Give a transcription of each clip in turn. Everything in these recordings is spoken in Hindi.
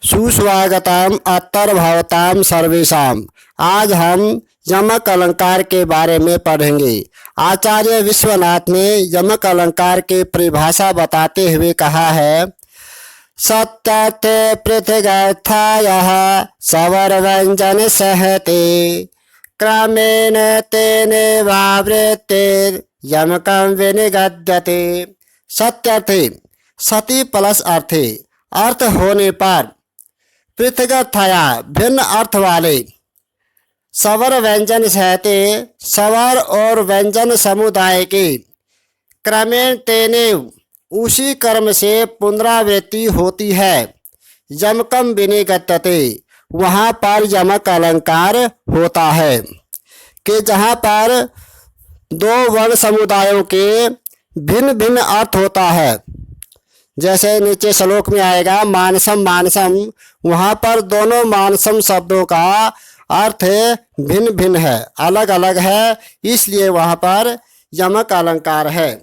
सुस्वागतम अत्तर भवताम सर्वेशाम। आज हम यमक अलंकार के बारे में पढ़ेंगे। आचार्य विश्वनाथ ने यमक अलंकार की परिभाषा बताते हुए कहा है, सत्यार्थे पृथगर्थायः सवर व्यंजन सहते क्रमेण तेने वावृत्तिर यमकं विनिगद्यते। सत्यार्थे सति प्लस अर्थे अर्थ होने पर पृथगर्थया भिन्न अर्थ वाले सवर व्यंजन सहते सवर और व्यंजन समुदाय के क्रमेण तेने उसी कर्म से पुनरावृत्ति होती है। यमकम विनिगत्यते वहाँ पर यमक अलंकार होता है कि जहाँ पर दो वर्ण समुदायों के भिन्न भिन्न अर्थ होता है। जैसे नीचे श्लोक में आएगा मानसम मानसम, वहाँ पर दोनों मानसम शब्दों का अर्थ भिन्न भिन्न है, अलग अलग है, इसलिए वहाँ पर यमक अलंकार है।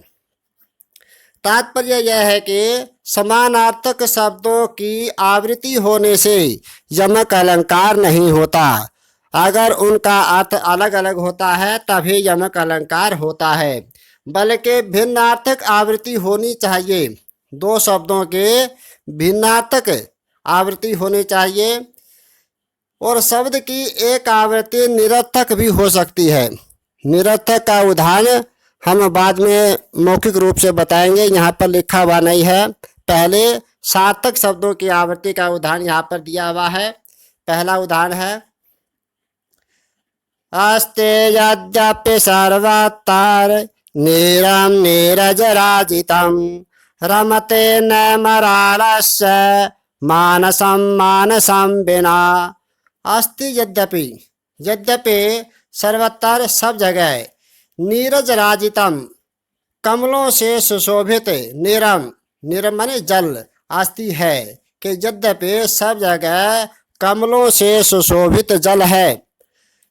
तात्पर्य यह है कि समानार्थक शब्दों की आवृत्ति होने से यमक अलंकार नहीं होता। अगर उनका अर्थ अलग अलग होता है तभी यमक अलंकार होता है, बल्कि भिन्नार्थक आवृत्ति होनी चाहिए। दो शब्दों के भिन्नार्थक आवृत्ति होनी चाहिए और शब्द की एक आवृत्ति निरर्थक भी हो सकती है। निरर्थक का उदाहरण हम बाद में मौखिक रूप से बताएंगे, यहाँ पर लिखा हुआ नहीं है। पहले सार्थक शब्दों की आवृत्ति का उदाहरण यहाँ पर दिया हुआ है। पहला उदाहरण है, अस्ते यद्यपि सर्वत्र नीरम नीरजराजितम रमते न मरालस्य मानसम मानसम बिना। अस्ति यद्यपि, यद्यपि सर्वत्र सब जगह, नीरज राजितम कमलों से सुशोभित, नीरम नीरम माने जल, अस्ति है कि यद्यपि सब जगह कमलों से सुशोभित जल है,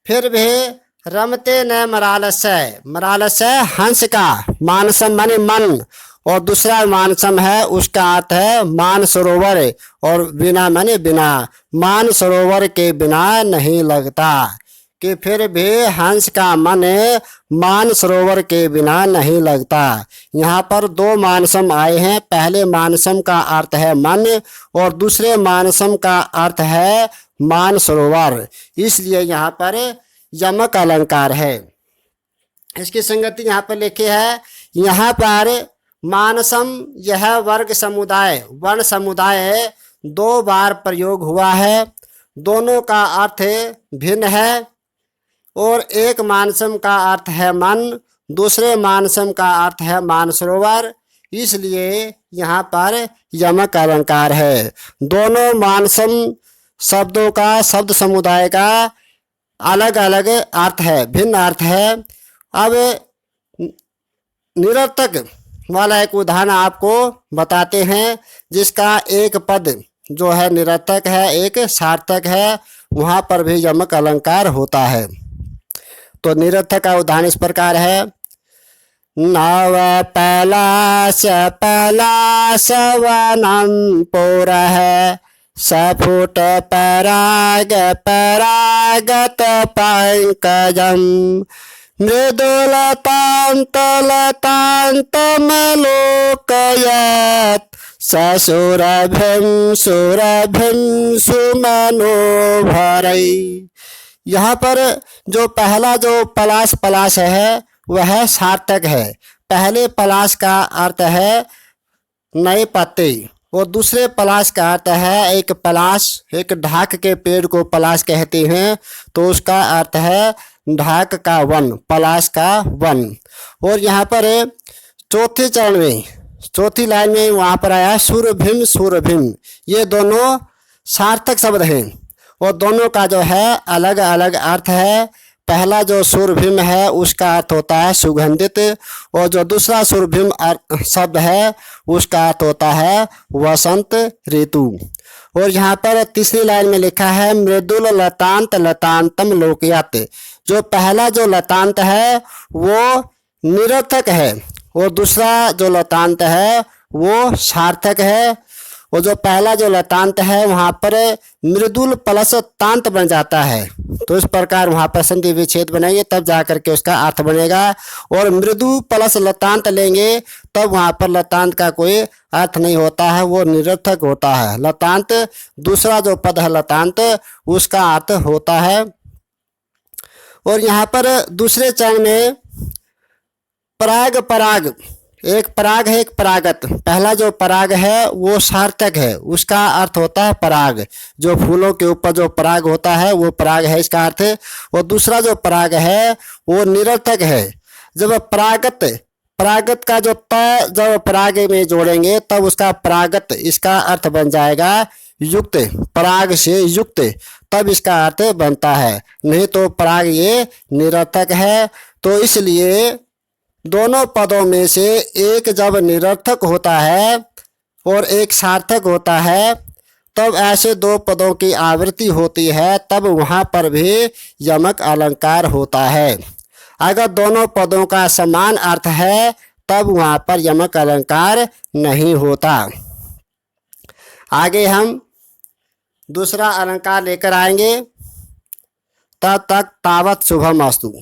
फिर भी रमते न मरालस्य, मरालस्य हंस का, मानसम माने मन, और दूसरा मानसम है उसका अर्थ है मान सरोवर, और बिना माने बिना, मान सरोवर के बिना नहीं लगता, कि फिर भी हंस का मन मान सरोवर के बिना नहीं लगता। यहाँ पर दो मानसम आए हैं। पहले मानसम का अर्थ है मन और दूसरे मानसम का अर्थ है मान सरोवर, इसलिए यहाँ पर यमक अलंकार है। इसकी संगति यहाँ पर लिखी है। यहाँ पर मानसम यह वर्ग समुदाय, वर्ण समुदाय दो बार प्रयोग हुआ है। दोनों का अर्थ भिन्न है और एक मानसम का अर्थ है मन, दूसरे मानसम का अर्थ है मानसरोवर, इसलिए यहाँ पर यमक अलंकार है। दोनों मानसम शब्दों का, शब्द समुदाय का अलग अलग अर्थ है, भिन्न अर्थ है। अब निरर्थक वाला एक उदाहरण आपको बताते हैं, जिसका एक पद जो है निरर्थक है, एक सार्थक है, वहाँ पर भी यमक अलंकार होता है। तो निरर्थक का उदाहरण इस प्रकार है, नव पलाश पलाश वनम पुरः सफुट पराग परागत पंकजम मृदुलतान्तलतान्तमलोकयत् ससुरभिं सुरभिं सुमनोभरै। यहाँ पर जो पहला जो पलाश पलाश है वह सार्थक है। पहले पलाश का अर्थ है नए पत्ते और दूसरे पलाश का अर्थ है एक पलाश, एक ढाक के पेड़ को पलाश कहते हैं, तो उसका अर्थ है ढाक का वन, पलाश का वन। और यहाँ पर चौथे चरण में, चौथी लाइन में वहाँ पर आया सुरभिम सुरभिम, ये दोनों सार्थक शब्द हैं और दोनों का जो है अलग अलग अर्थ है। पहला जो सुरभिम है उसका अर्थ होता है सुगंधित, और जो दूसरा सुरभिम शब्द है उसका अर्थ होता है वसंत ऋतु। और यहाँ पर तीसरी लाइन में लिखा है मृदुल लतांत लतांतम लोकयत। जो पहला जो लतांत है वो निरर्थक है और दूसरा जो लतांत है वो सार्थक है। वो जो पहला जो लतांत है वहाँ पर मृदुल प्लस तांत बन जाता है। तो इस प्रकार वहाँ पर संधि विच्छेद बनाएंगे तब जा करके उसका अर्थ बनेगा। और मृदु प्लस लतांत लेंगे तब वहाँ पर लतांत का कोई अर्थ नहीं होता है, वो निरर्थक होता है। लतांत दूसरा जो पद है लतांत उसका अर्थ होता है। और यहाँ पर दूसरे चरण में पराग पराग, एक पराग है एक परागत। पहला जो पराग है वो सार्थक है, उसका अर्थ होता है पराग, जो फूलों के ऊपर जो पराग होता है वो पराग है इसका अर्थ। और दूसरा जो पराग है वो निरर्थक है। जब परागत, परागत का जो त जब पराग में जोड़ेंगे तब उसका परागत इसका अर्थ बन जाएगा युक्त, पराग से युक्त, तब इसका अर्थ बनता है। नहीं तो पराग ये निरर्थक है। तो इसलिए दोनों पदों में से एक जब निरर्थक होता है और एक सार्थक होता है तब ऐसे दो पदों की आवृत्ति होती है, तब वहाँ पर भी यमक अलंकार होता है। अगर दोनों पदों का समान अर्थ है तब वहाँ पर यमक अलंकार नहीं होता। आगे हम दूसरा अलंकार लेकर आएंगे। तब तक तावत शुभम अस्तु।